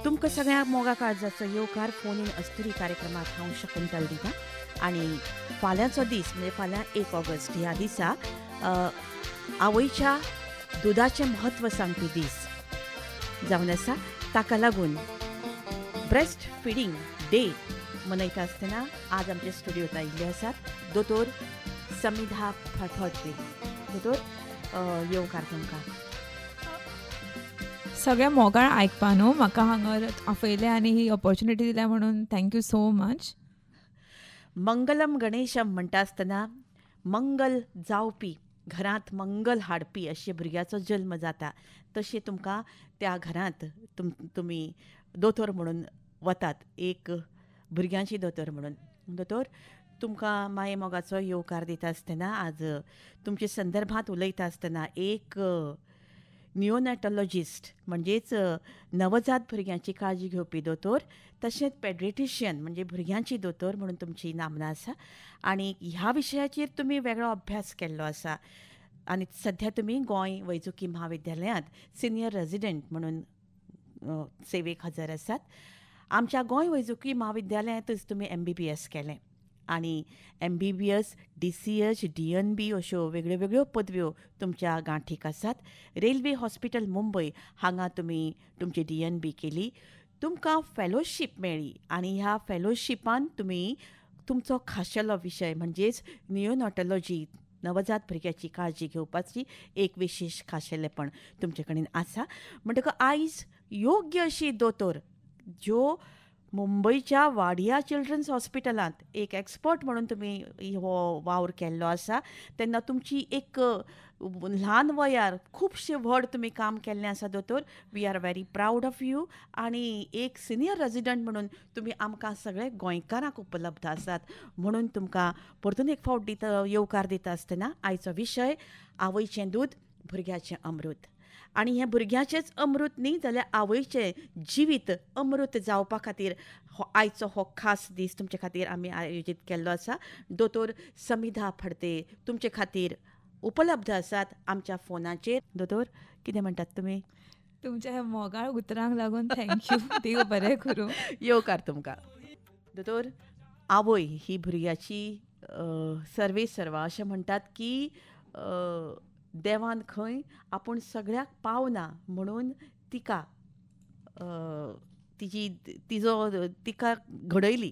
तुमकां सगळ्यांक मोगा काळजाचो येवकार फोन इन अस्तुरी कार्यक्रमात हांव शकुंतल दिता आनी फाल्यांचो दीस म्हणजे फाल्यां 1 ऑगस्ट ह्या दिसा आवयच्या दुदाचें म्हत्व सांगपी दीस जावन आसा. ताका लागून ब्रेस्ट फिडींग डे मनयता आसतना आज आमच्या स्टुडियोंत आयिल्ले आसात दोतोर समिधा फडफडते. दोतोर येवकार तुमकां. सगळ्या मोगाळ आयकपा न्हू म्हाका हांगा आपयले आनी ही ऑपॉर्च्युनिटी दिल्या म्हणून थँक्यू सो मच. मंगलम गणेशम म्हणटा आसतना मंगल जावपी घरांत मंगल हाडपी अशे भुरग्याचो जल्म जाता तशें तुमकां त्या घरांत तुमी दोतोर म्हणून वतात, एक भुरग्यांची दोतोर म्हणून. दोतोर तुमकां माये मोगाचो येवकार दिता आसतना आज तुमच्या संदर्भांत उलयता आसतना एक नियोनॅटॉलॉजिस्ट म्हणजेच नवजात भुरग्यांची काळजी घेवपी दोतोर तशेंच पेड्रेटिशियन म्हणजे भुरग्यांची दोतोर म्हणून तुमची नामना आसा आनी ह्या विशयाचेर तुमी वेगळो अभ्यास केल्लो आसा आनी सध्या तुमी गोंय वैजकी म्हाविद्यालयांत सिनियर रेजिडेंट म्हणून सेवेक हजर आसात. आमच्या गोंय वैजकी म्हाविद्यालयांतच तुमी MBBS केलें आनी MBBS DCH DNB अश्यो वेगळ्यो वेगळ्यो पदव्यो तुमच्या गांठीक आसात. रेल्वे हॉस्पिटल मुंबय हांगा तुमी तुमची DNB केली. तुमकां फेलोशीप मेळ्ळी आनी ह्या फेलोशिपान तुमी तुमचो खाशेलो विशय म्हणजेच नियोनॅटॉलॉजी नवजात भुरग्याची काळजी घेवपाची एक विशेश खाशेलेपण तुमचे कडेन आसा. म्हणटकच आयज योग्य अशी दोतोर ज्यो मुंबयच्या वाडिया चिल्ड्रन्स हॉस्पिटलांत एक एक्सपर्ट म्हणून तुमी हो वावर केल्लो आसा तेन्ना तुमची एक ल्हान वयार खुबशें व्हड तुमी काम केल्लें आसा दोतोर. We are very proud of you आनी एक सिनियर रेजिडंट म्हणून तुमी आमकां सगळे गोंयकारांक उपलब्ध आसात म्हणून तुमकां परतून एक फावट येवकार दिता आसतना आयचो विशय आवयचें दूद भुरग्याचें अमृत आनी हें भुरग्याचेंच अमृत न्ही जाल्यार आवयचें जिवीत अमृत जावपा खातीर आयचो हो खास दीस तुमचे खातीर आमी आयोजीत केल्लो आसा. दोतोर समिधा फडते तुमचे खातीर उपलब्ध आसात आमच्या फोनाचेर. दोतोर कितें म्हणटात तुमी? तुमच्या ह्या मोगाळ उतरांक लागून थँक्यू. देव बरें करूं. येवकार तुमकां. दोतोर आवय ही भुरग्याची सर्वे सर्वा अशें म्हणटात की देवान खंय आपूण सगळ्याक पावना म्हणून तिका तिका घडयली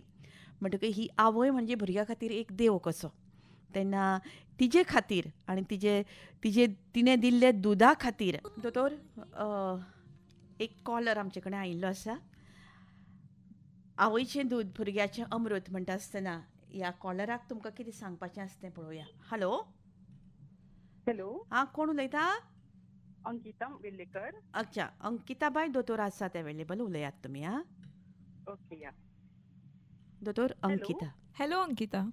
म्हणटकीर ही आवय म्हणजे भुरग्या खातीर एक देव कसो. तेन्ना तिजे खातीर आनी तिणें दिल्ले दुदा खातीर दोतोर एक कॉलर आमचे कडेन आयिल्लो आसा. आवयचें दूद भुरग्याचें अमृत म्हणटा आसतना ह्या कॉलराक तुमकां कितें सांगपाचें आसा तें पळोवया. हॅलो. हां, कोण उलयता? अंकिता वेल्लेकर. अच्छा, अंकिता बाय दोतोर आसात अवेलेबल, उलयात तुमी. हां, ओके. या दोतोर अंकिता. हॅलो अंकिता.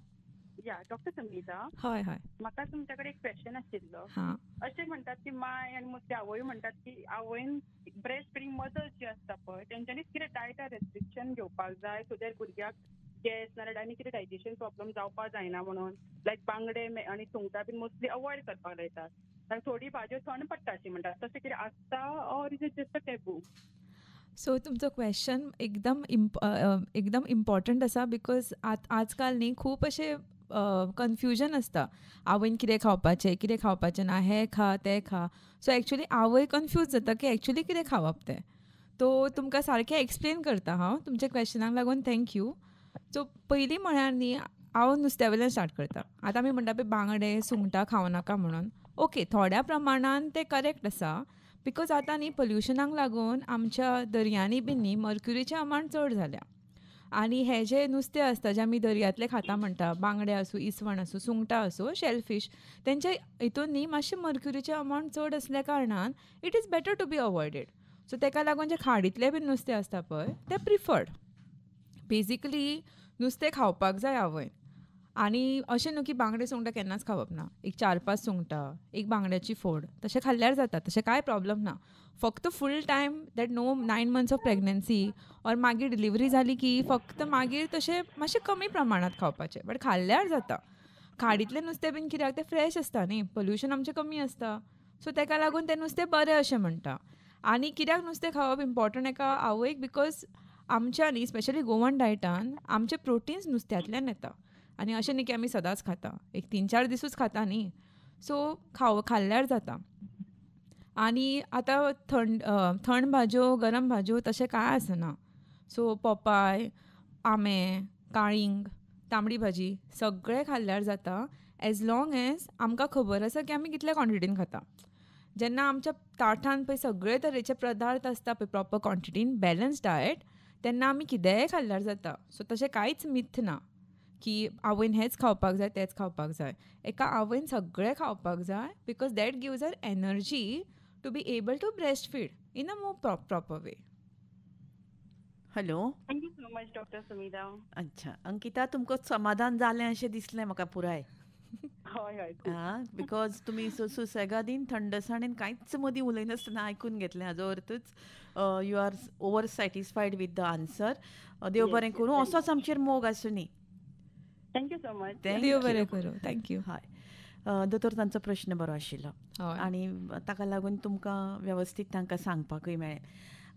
या डॉक्टर संगीता. हय हय. म्हाका तुमच्याकडे एक क्वेश्चन आशिल्लो. हां. अशें म्हणटात की माय आनी मग आवय म्हणटात की आवयन ब्रेस्ट फिडिंग मदर्स जी आसता पळय तेंच्यांनी कितें डायटा रेस्ट्रिक्शन घेवपाक जाय सो दॅट भुरग्याक गॅस नाल्यार आनी कितें डायजेशन प्रॉब्लम जावपाक जायना म्हणून लायक बांगडे आनी सुंगटां बीन मोस्टली अवॉयड करपाक लायतात. थोडी भाज्यो थंड पडटा अशी म्हणटात, तशें कितें आसता or is it just a taboo? So तुमचो क्वेश्चन एकदम इम्पॉर्टंट आसा बिकॉज आजकाल न्ही खूब अशें कन्फ्युजन आसता. आवयन कितें खावपाचें ना, हें खा तें खा. सो एक्चुली आवय कन्फ्यूज जाता की एक्चुली कितें खावप तें. तो तुमकां सारकें एक्सप्लेन करता हांव. तुमच्या क्वेश्चनाक लागून थँक्यू. सो पयलीं म्हळ्यार न्ही हांव नुस्त्या वयल्यान स्टार्ट करता. आतां आमी म्हणटा पळय बांगडे सुंगटां खावनाका म्हणून. ओके, थोड्या प्रमाणान तें करेक्ट आसा बिकॉज आतां न्ही पोल्युशनाक लागून आमच्या दर्यांनी बीन न्ही मर्क्युरीचें अमावंट चड जाल्या आनी हे जे नुस्तें आसता जे आमी दर्यांतले खाता म्हणटा बांगडे आसूं, इसवण आसूं, सुंगटां आसूं, शेलफीश तेंच्या हितून न्ही मातशें मर्क्युरीचें अमावंट चड असल्या कारणान it is better to be avoided. So तेका लागून जे खाडींतले बीन नुस्तें आसता पळय ते प्रिफर्ड. बेजिकली नुस्तें खावपाक जाय आवयन आनी अशें न्हू की बांगडे सुंगटां केन्नाच खावप ना. एक 4-5 सुंगटां, एक बांगड्याची फोड तशें खाल्ल्यार जाता, तशें कांय प्रॉब्लम ना. फक्त full time that 9 months of pregnancy और मागीर डिलिव्हरी जाली की फक्त मागीर तशें मातशें कमी प्रमाणात खावपाचें बट खाल्ल्यार जाता. खाडींतलें नुस्तें बीन कित्याक तें फ्रेश आसता न्ही, पोल्युशन आमचें कमी आसता. सो तेका लागून तें नुस्तें बरें अशें म्हणटा. आनी कित्याक नुस्तें खावप इम्पॉर्टंट एका आवयक बिकॉज आमच्या न्ही स्पेशली गोवन डायटान आमचे प्रोटीन्स नुस्त्यांतल्यान येता आनी अशें न्ही की आमी सदांच खाता एक 3-4 दिसूच खाता न्ही सो खाल्ल्यार जाता आनी आतां थंड भाज्यो गरम भाज्यो तशें कांय आसना सो पोपाय आंबे काळींग तांबडी भाजी सगळें खाल्ल्यार जाता एज लॉंग एज आमकां खबर आसा की आमी कितल्या क्वॉन्टिटीन खाता जेन्ना आमच्या ताटान पळय सगळे तरेचे पदार्थ आसता पळय प्रॉपर क्वॉन्टिटीन बॅलन्स डायट तेन्ना आमी कितेंय खाल्ल्यार जाता सो तशें कांयच मिथ ना की आवयन हेंच खावपाक जाय तेंच खावपाक जाय एका आवयन सगळें खावपाक जाय because that gives her energy to be able to breast feed in a more proper way. Hello. Thank you so much doctor Sumita. अच्छा अंकिता तुमकां समाधान जालें अशें दिसलें म्हाका पुराय. हय हय बिकॉज तुम्ही सुसेगादीन थंडसाणेन कांयच मदीं उलयनासतना आयकून घेतलें हाजो अर्थच you are over satisfied with the answer. देव बरें करूं असोच आमचेर मोग आसूं न्ही. Thank you so much. देव बरें करूं. थँक्यू. हय दोतोर तांचो प्रश्न बरो आशिल्लो आनी ताका लागून तुमकां वेवस्थीत तांकां सांगपाकूय मेळ्ळें.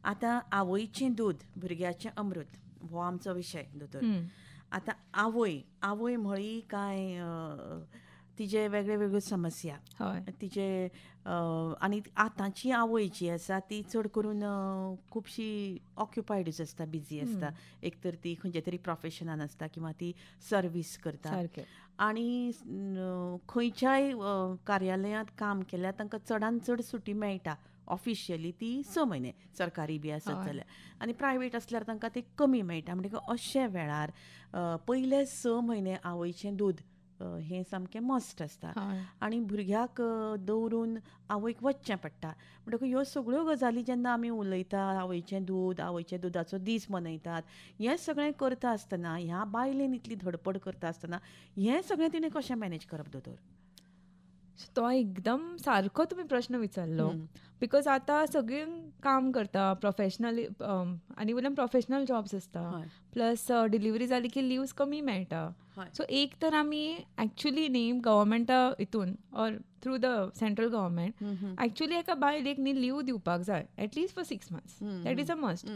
आतां आवयचें दूद भुरग्याचें अमृत हो आमचो विशय दोतोर. आतां आवय म्हळी काय तिचे वेगळ्यो वेगळ्यो समस्या तिचे आनी आतांची आवय जी आसा ती चड करून खुबशी ऑक्युपायडूच आसता बिजी आसता एक तर ती खंयच्या तरी प्रोफेशनान आसता किंवा ती सर्वीस करता आनी खंयच्याय कार्यालयांत काम केल्यार तांकां चडांत चड सुटी मेळटा ऑफिशियली ती 6 म्हयने सरकारी बी आसत जाल्यार आनी प्रायवेट आसल्यार तांकां ती कमी मेळटा म्हणटकीर अशे वेळार पयले 6 म्हयने आवयचें दूद हें सामकें मस्ट आसता आनी भुरग्याक दवरून आवयक वचचें पडटा म्हणटकीर ह्यो सगळ्यो गजाली जेन्ना आमी उलयता आवयचें दूद आवयच्या दुदाचो दीस मनयतात हें सगळें करता आसतना ह्या बायलेन इतली धडपड करता आसतना हें सगळें तिणें कशें मॅनेज करप दोतोर. तो एकदम सारको तुमी प्रश्न विचारलो बिकॉज आतां सगळीं काम करता प्रोफेशनली आनी वयल्यान प्रोफेशनल जॉब्स आसता प्लस डिलिव्हरी जाली की लिव्स कमी मेळटा सो एक तर आमी एक्चुली न्ही गव्हर्मेंटा हितून or through the central government actually एका बायलेक न्ही लीव दिवपाक जाय at least for 6 months that is a must.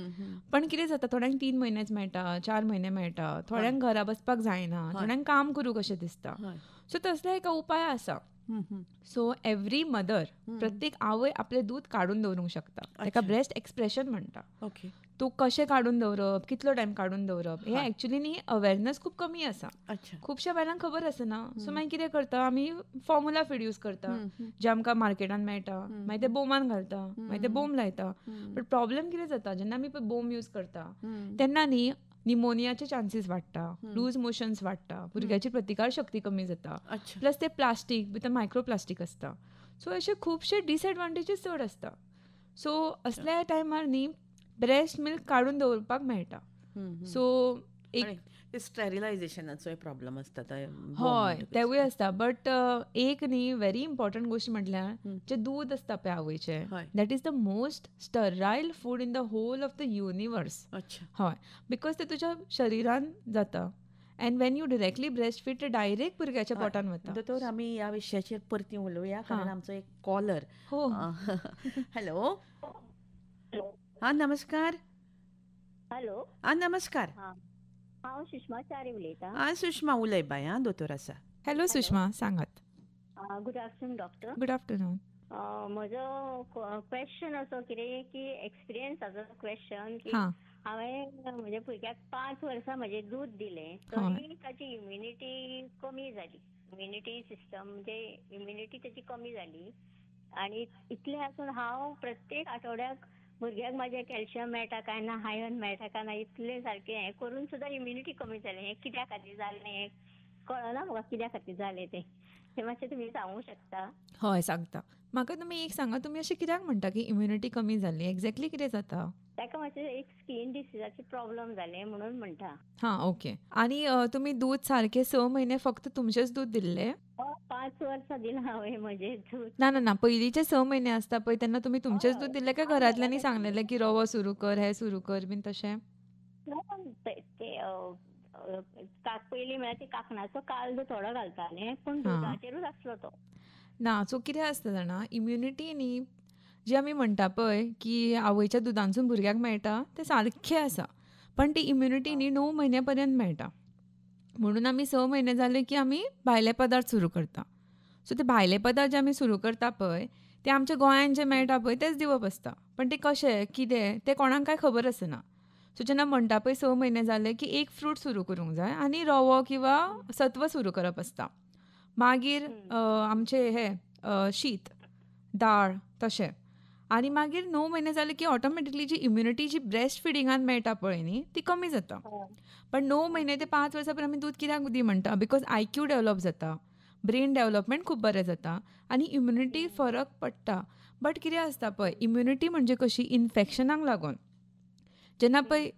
पण कितें जाता थोड्यांक 3 म्हयनेच मेळटा 4 म्हयने मेळटा थोड्यांक घरा बसपाक जायना थोड्यांक काम करूं कशें दिसता सो तसले एका उपाय आसा. सो एवरी मदर प्रत्येक आवय आपलें दूध काडून दवरूंक शकता ताका ब्रेस्ट एक्सप्रेशन म्हणटा. ओके. तूं कशें काडून दवरप कितलो टायम काडून दवरप हें एक्चुली न्ही अवेरनस खूब कमी आसा खुबश्या बायलांक खबर आसना सो मागीर कितें करता आमी फॉर्मुला फीड यूज करता जे आमकां मार्केटान मेळटा मागीर ते बोमान घालता मागीर ते बोम लायता. बट प्रॉब्लेम कितें जाता जेन्ना आमी बोम यूज करता तेन्ना न्ही निमोनियाचे चान्सीस वाडटा लूज मोशन्स वाडटा भुरग्याची प्रतिकार शक्ती कमी जाता प्लस ते प्लास्टीक भितर मायक्रो प्लास्टीक आसता सो अशे खुबशे डिसएडवांटेजीस चड आसता. सो असल्या टायमार न्ही ब्रेस्ट मिल्क काडून दवरपाक मेळटा. सो एक स्टेरिलायझेशनाचो प्रॉब्लेम आसता हय तेवूय आसता बट एक न्ही व्हेरी इम्पॉर्टंट गोश्ट म्हटल्यार जे दूद आसता पळय आवयचें that is the most sterile food in the whole of the universe. हय बिकॉज ते तुज्या शरिरान जाता and when you directly breast feed ते डायरेक्ट भुरग्याच्या पोटान वता. दोतोर आमी ह्या विशयाचेर परती उलोवया कारण आमचो एक कॉलर. हॅलो. हा नमस्कार. हॅलो. नमस्कार. हांव सुषमा च्यारी उलयतां. सुषमा उलय बाय. दोतोर आसा. हॅलो सुषमा सांगात. Good afternoon doctor. Good afternoon. म्हजो क्वेश्चन असो कितें की एक्सपिरियन्साचो क्वेश्चन की हांवें म्हज्या भुरग्याक 5 वर्सां म्हजें दूद दिलें तरी ताची इम्युनिटी कमी जाली इम्युनिटी सिस्टम म्हणजे इम्युनिटी ताची कमी जाली आनी इतलें आसून हांव प्रत्येक आठवड्याक भुरग्याक म्हाजें कॅल्शियम मेळटा काय ना आयर्न मेळटा काय ना इतलें सारकें हें करून सुद्दां इम्युनिटी कमी जालें. हें कित्या खातीर जालें हें कळना म्हाका कित्या खातीर जालें तें मातशें तुमी सांगूंक शकता. हय सांगता. म्हाका तुमी एक सांगा तुमी अशें कित्याक म्हणटा की इम्युनिटी कमी जाली एक्झॅक्टली कितें जाता. ताका मातशें एक स्कीन डिसिजाचे प्रॉब्लेम जाले म्हणून म्हणटा. ओके. आनी तुमी दूद सारके 6 म्हयने फक्त तुमचेच दूद दिल्ले. 5 वर्सां दिलां हांवें म्हजें दूद. ना पयलींचे 6 म्हयने आसता पळय तेन्ना तुमी तुमचेच दूद दिल्लें काय घरांतल्यांनी सांगलेलें की रवो सुरू कर हें सुरू कर बीन तशें. पयलीं म्हळ्यार ते कांकणाचो काल्द थोडो घालताले पूण दुदाचेरूच आसलो तो. ना सो कितें आसता जाणा इम्युनिटी न्ही जे आमी म्हणटा पळय की आवयच्या दुदांसून भुरग्याक मेळटा तें सारकें आसा, पण ती इम्युनिटी न्ही 9 म्हयन्या पर्यंत मेळटा. म्हणून आमी 6 म्हयने जाले की आमी भायले पदार्थ सुरू करता. सो ते भायले पदार्थ जे आमी सुरू करता पळय ते आमच्या गोंयान जे मेळटा पळय तेच दिवप आसता. पण ते कशे कितें तें कोणाक कांय खबर आसना. सो जेन्ना म्हणटा पळय 6 म्हयने जाले की एक फ्रूट सुरू करूंक जाय आनी रवो किंवा सत्व सुरू करप आसता. मागीर आमचे शीत, दाळ तशें. आनी मागीर 9 म्हयने जाले की ऑटोमॅटिकली जी इम्युनिटी जी ब्रेस्ट फिडिंगान मेळटा पळय न्ही ती कमी जाता. पण 9 म्हयने ते 5 वर्सां पर्यंत आमी दूध कित्याक दी म्हणटा बिकॉज आयक्यू डेवलप जाता, ब्रेन डेवलपमेंट खूब बरें जाता आनी इम्युनिटी फरक पडटा. बट कितें आसता पळय इम्युनिटी म्हणजे कशी इन्फेक्शनाक लागून जेन्ना पळय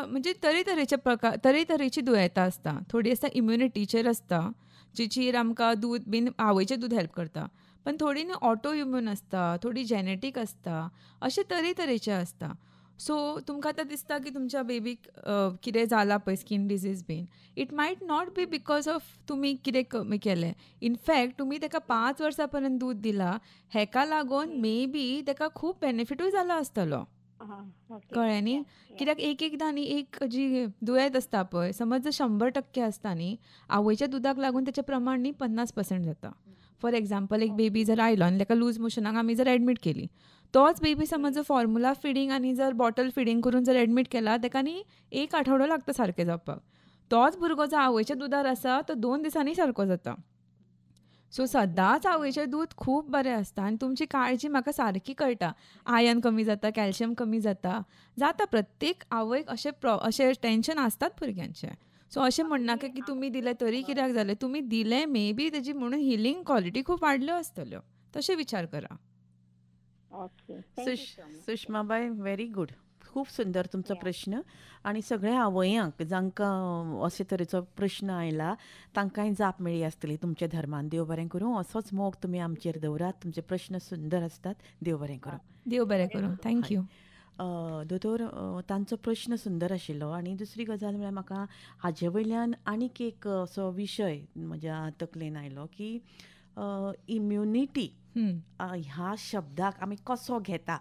म्हणजे तरेतरेची दुयेंतां आसता. थोडी आसता इम्युनिटीचेर आसता जिचेर आमकां दूद बीन आवयचें दूद हेल्प करता. पण थोडी न्ही ऑटो इम्यून आसता, थोडी जेनेटीक आसता, अशे तरेतरेचे आसता. सो तुमकां आतां दिसता की तुमच्या बेबीक कितें जाला पळय skin disease been it might not be because of तुमी कितें कमी केलें. इनफॅक्ट तुमी ताका 5 वर्सां पर्यंत दूद दिलां हेका लागून मे बी ताका खूब बेनिफिटूय जालो आसतलो. कळ्ळें न्ही. कित्याक एकदां न्ही एक जी दुयेंत आसता पळय समज जर 100% आसता न्ही आवयच्या दुदाक लागून तेचें प्रमाण न्ही 50% जाता. फॉर एक्झाम्पल एक बेबी जर आयलो आनी ताका लूज मोशनाक आमी जर एडमीट केली तोच बेबी समज जर फॉर्मुला फिडींग आनी जर बॉटल फिडींग करून जर एडमीट केला ताका न्ही 1 आठवडो लागता सारकें जावपाक. तोच भुरगो जर आवयच्या दुदार आसा तो 2 दिसांनी सारको जाता. सो सदांच आवयचें दूद खूब बरें आसता आनी तुमची काळजी म्हाका सारकी कळटा. आयर्न कमी जाता, कॅल्शियम कमी जाता प्रत्येक आवयक अशें टेन्शन आसतात भुरग्यांचे. सो अशें म्हणनाका की तुमी दिलें तरी कित्याक जालें, तुमी दिलें मे बी तेजी म्हणून हिलींग क्वॉलिटी खूब वाडल्यो आसतल्यो. तशें विचार करा. सुषमाबाई व्हेरी गूड. खूब सुंदर तुमचो प्रश्न आनी सगळ्या आवयांक जांकां अशे तरेचो प्रश्न आयला तांकांय जाप मेळ्ळी आसतली तुमच्या धर्मान. देव बरें करूं. असोच मोग तुमी आमचेर दवरात. तुमचे प्रश्न सुंदर आसतात. देव बरें करूं. देव बरें करूं. थँक्यू. दोतोर तांचो प्रश्न सुंदर आशिल्लो आनी दुसरी गजाल म्हळ्यार म्हाका हाजे वयल्यान आनीक एक असो विशय म्हज्या तकलेन आयलो की इम्युनिटी ह्या शब्दाक आमी कसो घेता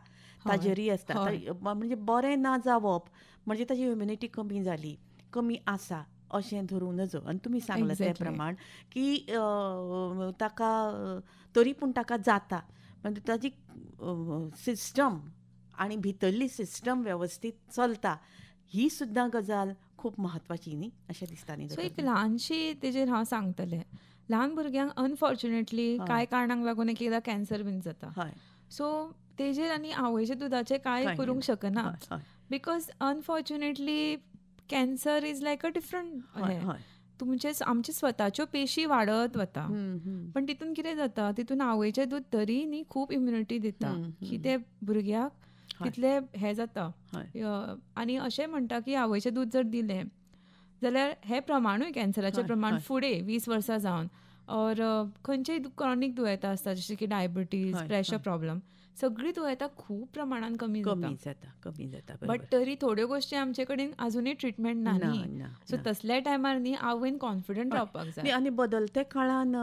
ताजेरूय आसता. म्हणजे बरें ना जावप म्हणजे ताजी इम्युनिटी कमी जाली, कमी आसा अशें धरूं नजो. आनी तुमी सांगलें ते प्रमाण की ताका तरी पूण ताका जाता म्हणजे ताजी सिस्टम आनी भितरली सिस्टम वेवस्थीत चलता ही सुद्दां गजाल खूब म्हत्वाची न्ही अशें दिसता न्ही. सो एक ल्हानशी तेजेर हांव सांगतलें. ल्हान भुरग्यांक अनफॉर्च्युनेटली कांय कारणांक लागून एकदां कॅन्सर बीन जाता. सो तेजेर आनी आवयच्या दुदाचें कांय करूंक शकना because unfortunately cancer is like a different आमचे स्वताच्यो पेशी वाडत वता. पण तितून कितें जाता तितून आवयचें दूद तरी न्ही खूब इम्युनिटी दिता की ते भुरग्याक तितलें हें जाता. आनी अशें म्हणटा की आवयचें दूद जर दिलें जाल्यार हें प्रमाणूय कॅन्सराचें प्रमाण फुडें 20 वर्सां जावन और खंयचेय क्रॉनीक दुयेंतां आसता जशें की डायबिटीज, प्रेशर प्रॉब्लम सगळीं दुयेंतां खूब प्रमाणान कमी जाता. बट तरी थोड्यो गोश्टी आमचे कडेन आजुनूय ट्रिटमेंट ना न्ही. सो तसल्या टायमार न्ही आवयन कॉन्फिडंट रावपाक जाय. आनी बदलते काळान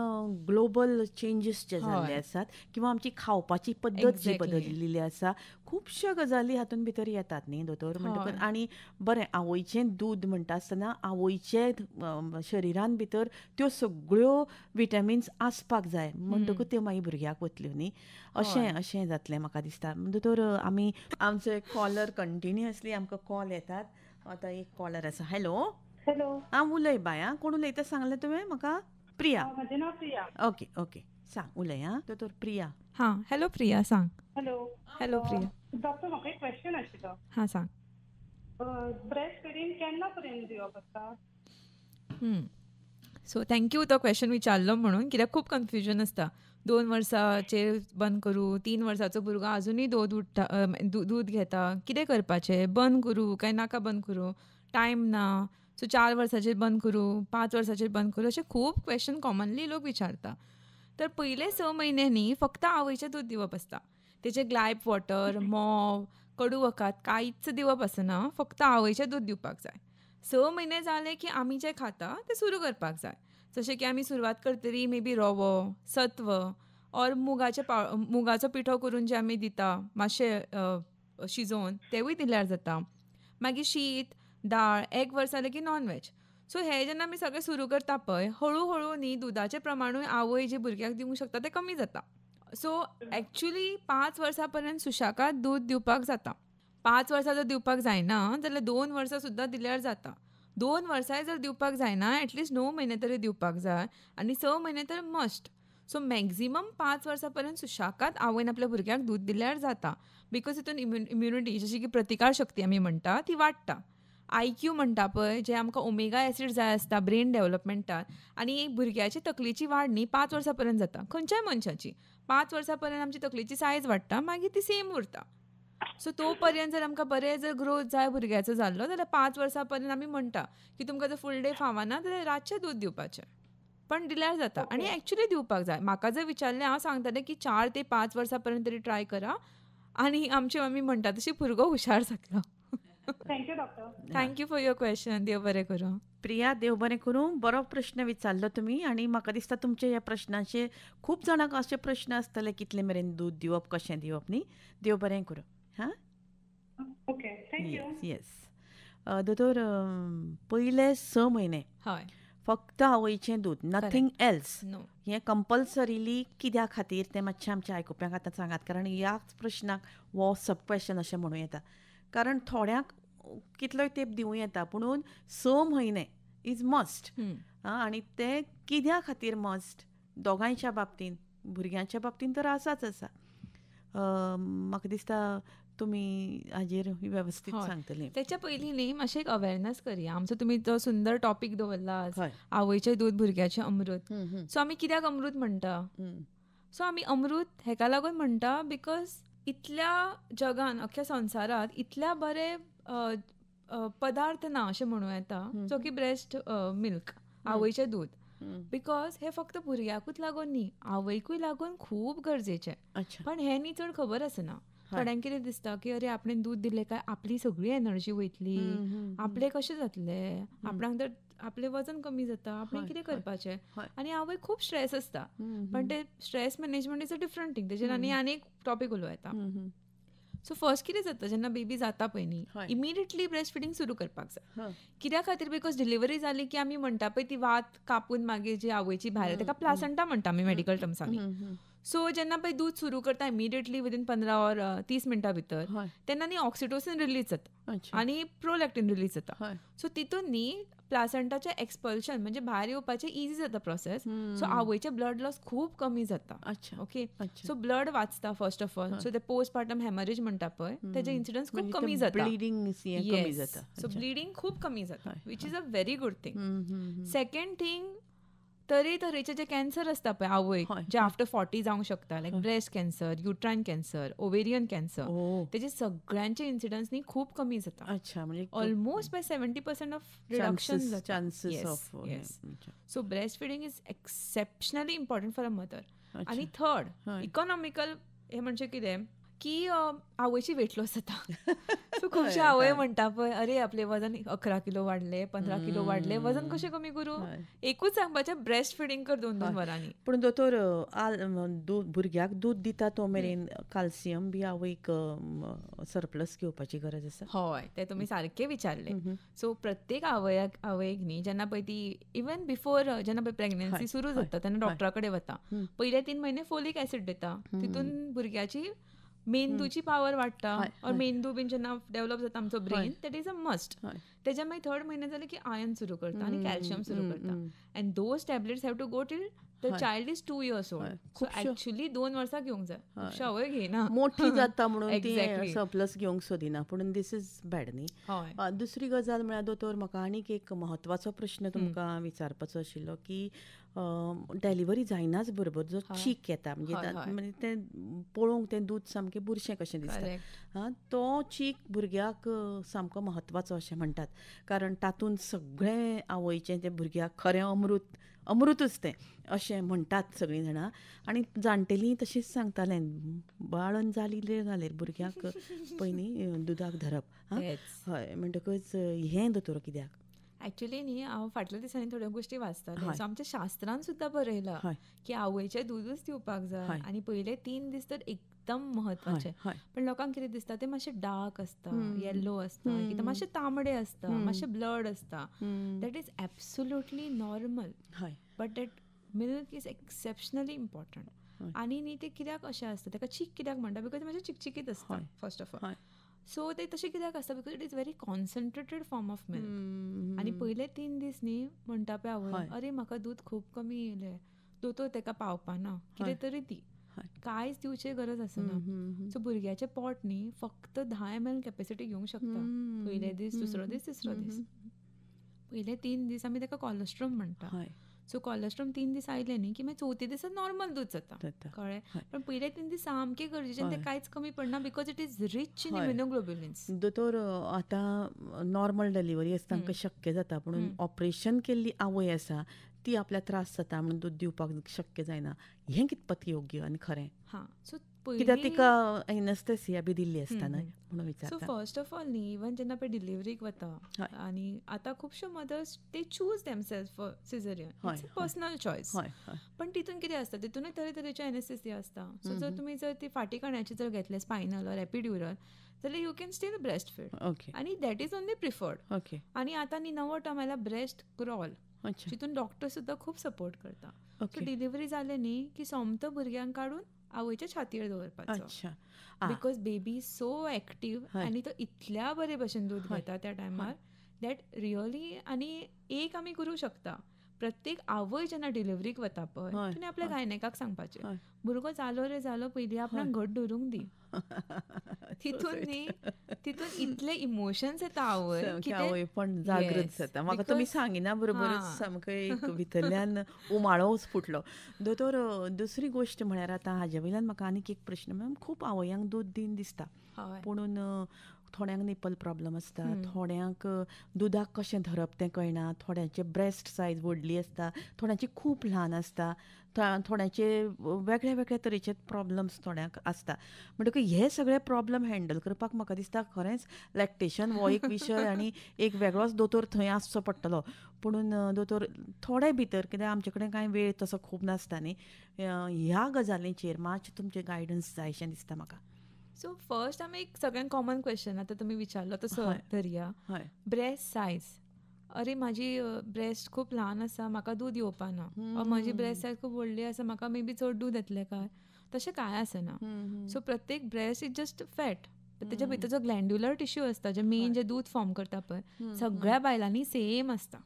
ग्लोबल चेंजीस जे जाल्ले आसात किंवा आमची खावपाची पद्दत जी बदललेली आसा खुबश्यो गजाली हातून भितर येतात न्ही दोतोर. म्हणटकच आनी बरें आवयचें दूद म्हणटा आसतना आवयचे शरिरान भितर त्यो सगळ्यो विटॅमिन्स आसपाक जाय म्हणटकूच त्यो मागीर भुरग्याक वतल्यो न्ही अशें जातलें म्हाका दिसता. दोतोर आमी आमचे कॉलर कंटिन्युअसली आमकां कॉल येतात. आतां एक कॉलर आसा. हॅलो. उलय बाय. कोण उलयता सांगलें तुवें म्हाका? प्रिया. म्हजें नांव प्रिया. ओके सांग उलय. दोतोर प्रिया. हॅलो प्रिया सांग. हॅलो प्रिया. डॉक्टर म्हाका एक क्वेश्चन आशिल्लो. सांग. ब्रेस्ट फिडिंग केन्ना पर्यंत दिवप आसता? सो थँक्यू तो क्वेश्चन विचारलो म्हणून कित्याक खूब कन्फ्युजन आसता. 2 वर्सांचेर बंद करूं, 3 वर्साचो भुरगो आजुनूय दूद घेता, कितें करपाचें, बंद करूं काय नाका बंद करूं, टायम ना. सो 4 वर्साचेर बंद करूं, 5 वर्साचेर बंद करूं, अशे खूब क्वेश्चन कॉमनली लोक विचारता. तर पयले 6 म्हयन्यांनी फक्त आवयचें दूद दिवप आसता. तेचे ग्लायप वॉटर, मोव, कडू वखद कांयच दिवप आसना. फक्त आवयचें दूद दिवपाक जाय. 6 म्हयने जाले की आमी जें खाता तें सुरू करपाक जाय. जशें की आमी सुरवात करतली मे बी रवो, सत्व ऑर मुगाचो पिठो करून जे आमी दिता मातशें शिजोवन तेवूय दिल्यार जाता. मागीर शीत, दाळ, एग वर्स जालें की नॉन वेज. सो हे जेन्ना आमी सगळें सुरू करता पळय, हळू हळू न्ही दुदाचें प्रमाणूय आवय जी भुरग्याक दिवंक शकता तें कमी जाता. सो एक्चुली 5 वर्सां पर्यंत सुशाकाद दूद दिवपाक जाता. 5 वर्सां जर दिवपाक जायना जाल्यार 2 वर्सां सुद्दां दिल्यार जाता. 2 वर्सांय जर दिवपाक जायना एटलिस्ट 9 म्हयने तरी दिवपाक जाय आनी 6 म्हयने तर मस्ट. सो मॅक्झिमम 5 वर्सां पर्यंत सुशाकाद आवयन आपल्या भुरग्याक दूद दिल्यार जाता. बिकॉज हितून इम्युनिटी जशी की प्रतिकार शक्ती आमी म्हणटा ती वाडटा. IQ म्हणटा पळय जे आमकां ओमेगा एसीड जाय आसता ब्रेन डेव्हलपमेंटाक आनी भुरग्याची तकलेची वाड न्ही 5 वर्सां पर्यंत जाता. खंयच्याय मनशाची 5 वर्सां पर्यंत आमची तकलेची सायज वाडटा मागीर ती सेम उरता. सो तो पर्यंत जर आमकां बरें जर ग्रोथ जाय भुरग्याचो जाल्लो जाल्यार 5 वर्सां पर्यंत आमी म्हणटा की तुमकां जर फूल डे फावना जाल्यार रातचें दूद दिवपाचें. पण दिल्यार जाता आनी एक्चुली दिवपाक जाय. म्हाका जर विचारलें हांव सांगतलें की 4 ते 5 वर्सां पर्यंत तरी ट्राय करा आनी आमची मम्मी म्हणटा तशी भुरगो हुशार जातलो. Thank you doctor. Thank you for your question. देव बरें करूं. प्रिया, देव बरें करूं. बरो प्रश्न विचारलो तुमी आनी म्हाका दिसता तुमच्या ह्या प्रश्नाचे खूब जाणांक अशे प्रश्न आसतले कितले मेरेन दूद दिवप, कशें दिवप न्ही. देव बरें करूं. हां, ओके, थँक्यू. येस. दोतोर, पयले 6 म्हयने हय, फक्त आवयचें दूद, नथींग एल्स. नो, हें कंपल्सरिली कित्या खातीर तें मातशें आमच्या आयकुप्यांक आतां सांगात. कारण ह्याच प्रश्नाक वो सब क्वेश्चन अशें म्हणूं येता. कारण थोड्यांक कितलोय तेंप दिवं येता पुणून 6 म्हयने इज मस्ट. आनी ते कित्या खातीर मस्ट दोगांयच्या बाबतींत, भुरग्यांच्या बाबतींत तर आसाच आसा. म्हाका दिसता तुमी हाजेर वेवस्थीत सांगतली. त्याच्या पयलीं न्ही मातशें एक अवेरनेस करया. आमचो तुमी तो सुंदर टॉपीक दवरला आज, हय. आवयचें दूद भुरग्याचें अमृत. सो आमी कित्याक अमृत म्हणटा? सो आमी अमृत हेका लागून म्हणटा बिकॉज इतल्या जगान, अख्ख्या संवसारांत इतल्या बरे पदार्थ ना अशें म्हणूं येता जो की ब्रेस्ट मिल्क, आवयचें दूद. बिकॉज हे फक्त भुरग्याकूच लागून न्ही, आवयकूय लागून खूब गरजेचें. पण हें न्ही चड खबर आसना. थोड्यांक कितें दिसता की अरे आपणें दूद दिलें काय आपली सगळी एनर्जी वयतली, आपलें कशें जातलें, आपणाक तर आपलें वजन कमी जाता, आपणें कितें करपाचें. आनी आवय खूब स्ट्रेस आसता. पण ते stress management is a different thing. तेजेर आनी एक टॉपीक उलोवं येता. सो फर्स्ट कितें जाता जेन्ना बेबी जाता पळय न्ही, इमिडिएटली ब्रेस्ट फिडींग सुरू करपाक जाय. कित्या खातीर? बिकॉज डिलिव्हरी जाली की आमी म्हणटा पळय ती वात कापून मागीर जी आवयची भायर ताका प्लासेंटा म्हणटा आमी मेडिकल टर्म्सांनी. सो जेन्ना पळय दूद सुरू करता इमिडिएटली विदीन 15 ऑर 30 मिनटां भितर तेन्ना न्ही ऑक्सिटोसिन रिलीज जाता आनी प्रोलॅक्टीन रिलीज जाता. सो तितून न्ही प्लासेंटाचें एक्सपल्शन म्हणजे भायर येवपाचें इजी जाता प्रोसेस. सो आवयचें ब्लड लॉस खूब कमी जाता. ओके, सो ब्लड वाचता फर्स्ट ऑफ ऑल. सो ते पोस्ट पार्टम हेमरेज म्हणटा पळय तेजे इन्सिडन्स खूब कमी जाता. ब्लिडिंग कमी जाता. सो ब्लिडिंग खूब कमी जाता, which is a very good thing. Second thing, तरेतरेचे जे कॅन्सर आसता पळय आवयक, जे आफ्टर 40 जावंक शकता, like breast cancer, uterine cancer, ovarian cancer, तेजे सगळ्यांचे इन्सिडन्स न्ही खूब कमी जाता. अच्छा, म्हणजे ऑलमोस्ट बाय 70% ऑफ रिडक्शन जाता. Chances of. So breast feeding is exceptionally important for a mother. आनी थर्ड, इकॉनॉमिकल हे म्हणजे कितें की आवयची वेट लॉस जाता. सो खुबशे आवय म्हणटा पळय अरे आपले वजन 11 किलो वाडले, 15 किलो वाडले, वजन कशें कमी करूं? एकूच सांगपाचें ब्रेस्ट फिडिंग कर 2-2 वरांनी. पूण दोतोर, भुरग्याक दूद दिता तो मेरेन कॅल्शियम बी आवयक सरप्लस घेवपाची गरज आसा? हय, ते तुमी सारकें विचारलें. सो प्रत्येक आवयक न्ही जेन्ना पळय ती इवन बिफोर जेन्ना पळय प्रेग्नन्सी सुरू जाता तेन्ना डॉक्टरा कडेन वता. पयले 3 म्हयने फोलीक एसीड दिता. तितून भुरग्याची मेंदूची पावर वाडटा. और मेंदू बीन जेन्ना डेव्हलप जाता आमचो brain, that is a must. तेज्या मागीर 3rd म्हयने जाले की आयर्न सुरू करता आनी कॅल्शियम सुरू करता. And those tablets have to go till the child is 2 years old. So actually 2 वर्सां घेवंक जाय. खुबशे आवय घेयना, मोठी जाता म्हणून ती सरप्लस घेवंक सोदिना. पूण दीस इज बॅड न्ही. दुसरी गजाल म्हळ्यार दोतोर, म्हाका आनीक एक म्हत्वाचो प्रश्न तुमकां विचारपाचो आशिल्लो की डेलिव्हरी जायनाच बरोबर जो चीक येता म्हणजे तें पळोवंक तें दूद सामकें बुरशें कशें दिसता. तो चीक भुरग्याक सामको म्हत्वाचो अशें म्हणटात. कारण तातूंत सगळें आवयचें तें भुरग्याक खरें अमृतूच तें अशें म्हणटात सगळीं जाणां. आनी जाणटेलीं तशींच सांगतालें बाळन जाल्यार भुरग्याक पयलीं दुदाक धरप. हय, म्हणटकच हें दोतोर कित्याक? ऍक्च्युली न्ही हांव फाटल्या दिसांनी थोड्यो गोश्टी वाचताले. हय. सो आमच्या शास्त्रान सुद्दां बरयलां हय. की आवयचें दूदच दिवपाक जाय हय. आनी पयले 3 दीस तर एकदम हय म्हत्वाचे. हय पण लोकांक कितें दिसता ते मातशे डार्क आसता, हम्म. येल्लो आसता, हम्म. कितें मातशे तांबडे आसता, हम्म. मातशे ब्लड आसता. हम्म. दॅट इज एब्सोल्युटली नॉर्मल, हय but that milk is exceptionally important. हय. आनी न्ही ते कित्याक अशें आसता, ताका चीक कित्याक म्हणटा, बिकॉज मातशें चिकचिकीत आसता हय. First of all. हय. सो ते तशें कित्याक आसता, because it is very concentrated form of milk. हम्म. आनी पयले 3 दीस न्ही म्हणटा पळय आवय, हय. अरे म्हाका दूद खूब कमी येयलें, दोतोर ताका पावपाना, हय. कितें तरी दी. हय. कांयच दिवची गरज आसना. हम्म. सो भुरग्याचें पोट न्ही फक्त 10 ml कॅपॅसिटी घेवंक शकता. हम्म. पयले दीस, दुसरो दीस, तिसरो दीस. पयले 3 दीस आमी ताका कॉलेस्ट्रॉम म्हणटा. हय सो कॉलेस्ट्रॉम 3 दीस आयले न्ही की मागीर चवथी दिसा नॉर्मल दूद जाता. जाता. कळ्ळें. हय. पण पयले 3 दीस सामके गरजेचे आनी हय. ते कांयच कमी पडना, because it is rich in हय. इम्युनोग्लोब्युलिन्स. दोतोर आतां नॉर्मल डिलिव्हरी आसता तांकां शक्य जाता, पूण ऑपरेशन केल्ली आवय आसा ती आपल्याक त्रास जाता म्हणून दूद दिवपाक शक्य जायना. हें कितपत योग्य आनी खरें? हां. सो कित्याक तिका एनेस्थेसिया बी दिल्ली आसता न्हय म्हणून सो विचारता. फर्स्ट ऑफ ऑल न्ही इवन जेन्ना पळय डिलिव्हरीक वता हय. आनी आतां खुबश्यो मदर्स ते चूज देमसेल्स फॉर सिझेरियन. हय, इट्स हय. A personal choice. हय हय पण तितून कितें आसता, तितूनय तरेतरेचे एनेस्थेसिया आसता. सो जर तुमी जर ती फाटी कण्याची जर घेतले स्पायनल ऑर एपिड्युरल, जाल्यार you can still breast feed okay आनी that is only preferred. Okay आनी आतां न्ही नवो टर्म आयला ब्रेस्ट क्रॉल, अच्छा जितून डॉक्टर सुद्दां खूब सपोर्ट करता. सो ओके डिलिव्हरी जाले न्ही की सोमतो भुरग्यांक काडून आवयच्या छातयेर दवरपाचो. अच्छा बिकॉज बेबी सो एक्टीव हय. आनी तो इतल्या बरे भशेन दूद हय. घेता त्या टायमार दॅट रियली. आनी एक आमी करूं शकता, प्रत्येक आवय जेन्ना डिलिव्हरीक वता पळय, हय. तुमी आपल्या हय. गायनेकाक सांगपाचें, हय. भुरगो जालो रे जालो, पयलीं आपणाक घट धरूंक दी. तितून न्ही तितून इतले इमोशन्स येता आवय की ते आवय पण जागृत Yes, जाता. म्हाका तुमी because- सांगिना बरोबरच हां. सामको एक भितरल्यान उमाळोच फुटलो. दोतोर दुसरी गोश्ट म्हळ्यार आतां हाजे वयल्यान म्हाका आनीक एक प्रश्न, खूब आवयांक दूद दिन दिसता, हय. पुणून थोड्यांक निपल प्रॉब्लम आसता, हम्म. थोड्यांक दुदाक कशें धरप तें कळना, थोड्यांचे ब्रेस्ट सायज व्हडली आसता, थोड्यांची खूब ल्हान आसता, थोड्यांचे वेगळे वेगळे तरेचे प्रॉब्लम्स थोड्यांक आसता. म्हणटकूच हे सगळे प्रॉब्लम हँडल करपाक म्हाका दिसता खरेंच लॅक्टेशन हो एक विशय आनी एक वेगळोच दोतोर थंय आसचो पडटलो. पुणून दोतोर थोडे भितर, कित्याक आमचे कडेन कांय वेळ तसो खूब नासता न्ही, ह्या गजालींचेर मातशें तुमचें गायडन्स जाय अशें दिसता म्हाका. सो फर्स्ट आमी एक सगळ्यांत कॉमन क्वेश्चन आतां तुमी विचारलो तसो हय. धरया. हय ब्रेस्ट सायज. अरे म्हाजी ब्रेस्ट खूब ल्हान आसा, म्हाका दूद येवपाना. हम्म. वा म्हजी ब्रेस्ट सायज खूब व्हडली आसा, म्हाका मे बी चड दूद येतलें काय. तशें कांय आसना. सो प्रत्येक ब्रेस्ट इज जस्ट फॅट. तेच्या भितर जो ग्लँड्युलर टिश्यू आसता, जे मेन जे दूद फॉर्म करता पळय, सगळ्या बायलांनी सेम आसता.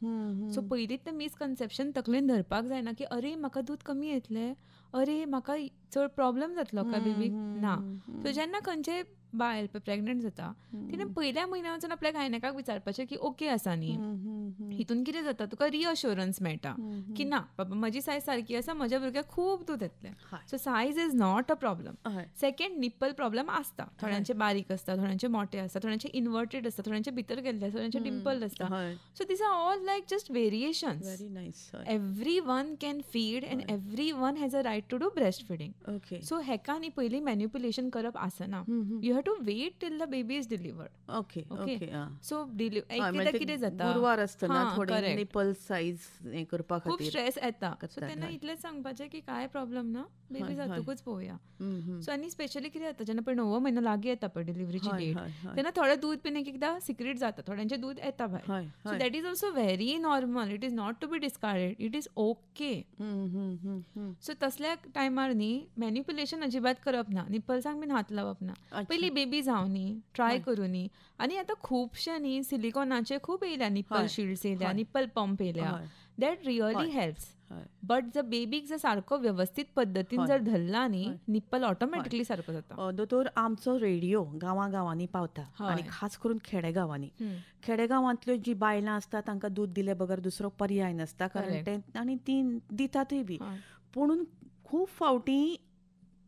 सो पयलींच तें मिसकन्सेप्शन तकलेन धरपाक जायना की अरे म्हाका दूद कमी येतलें, अरे म्हाका चड प्रॉब्लेम जातलो काय बेबीक. ना. सो जेन्ना खंयचे बायल प्रेग्नंट जाता, तिणें पयल्या म्हयन्या वचून आपल्या गायनेकाक विचारपाचें की ओके आसा न्ही. हितून कितें जाता, तुका रिअश्युरन्स मेळटा की ना बाबा म्हजी सायज सारकी आसा, म्हज्या भुरग्याक खूब दूद येतलें. So size is not a problem. Second, nipple problem आसता. थोड्यांचे बारीक आसता, थोड्यांचे मोठे आसता, थोड्यांचे इन्वर्टेड आसता, थोड्यांचे भितर गेल्ले आसता, थोड्यांचे डिम्पल आसता. So these are all like just variations. Very nice. Everyone can feed and everyone has a right to do breast feeding. Okay so हेका न्ही पयलीं मॅन्युप्युलेशन करप आसना. You have to wait till the baby is delivered. Okay okay. Okay so एकदा कितें जाता, गुरवार आसतना हां, थोडे correct. निपल सायज हे करपा खूब खातीर. स्ट्रेस येता. सो करतात, तेन्ना हय. इतलेंच सांगपाचें की काय प्रॉब्लेम ना, बेबी हय, हय. जातकूच पळोवया. हम्म. सो आनी स्पेशली कितें जाता, जेन्ना पळय 9वो म्हयनो लागीं येता पळय डिलिव्हरीची हय, डेट, हय, हय. तेन्ना थोडें दूद बीन एकदां सिक्रेट जाता, थोड्यांचें दूद येता भायर. हय, सो हय. That is also very normal. It is not to be discarded. It is okay. So तसल्या टायमार न्ही मॅन्युप्युलेशन अजिबात करप ना, निपल्सांक बीन हात लावप ना. अच्छा. पयलीं बेबी जावं न्ही, ट्राय हय. करूं न्ही. आनी आतां खुबशे न्ही सिलिकॉनाचे खूब येयल्या, निपल हय. शिल्ड्स येयल्या, हय. निपल पंप येयल्या. हय, दॅट रियली हय. हेल्प्स. हय. बट जर बेबीक जर सारको व्यवस्थीत पद्दतीन हय. जर धरला न्ही, हय. निप्पल ऑटोमॅटिकली सारको जाता. दोतोर आमचो रेडिओ गांवांनी पावता हय. आनी खास करून खेडेगांवांनी. हम्म. खेडेगांवांतल्यो जी बायलां आसता तांकां दूद दिले बगर दुसरो पर्याय नासता, कारण Correct. ते आनी ती दितातय बी. हय. पुणून खूब फावटी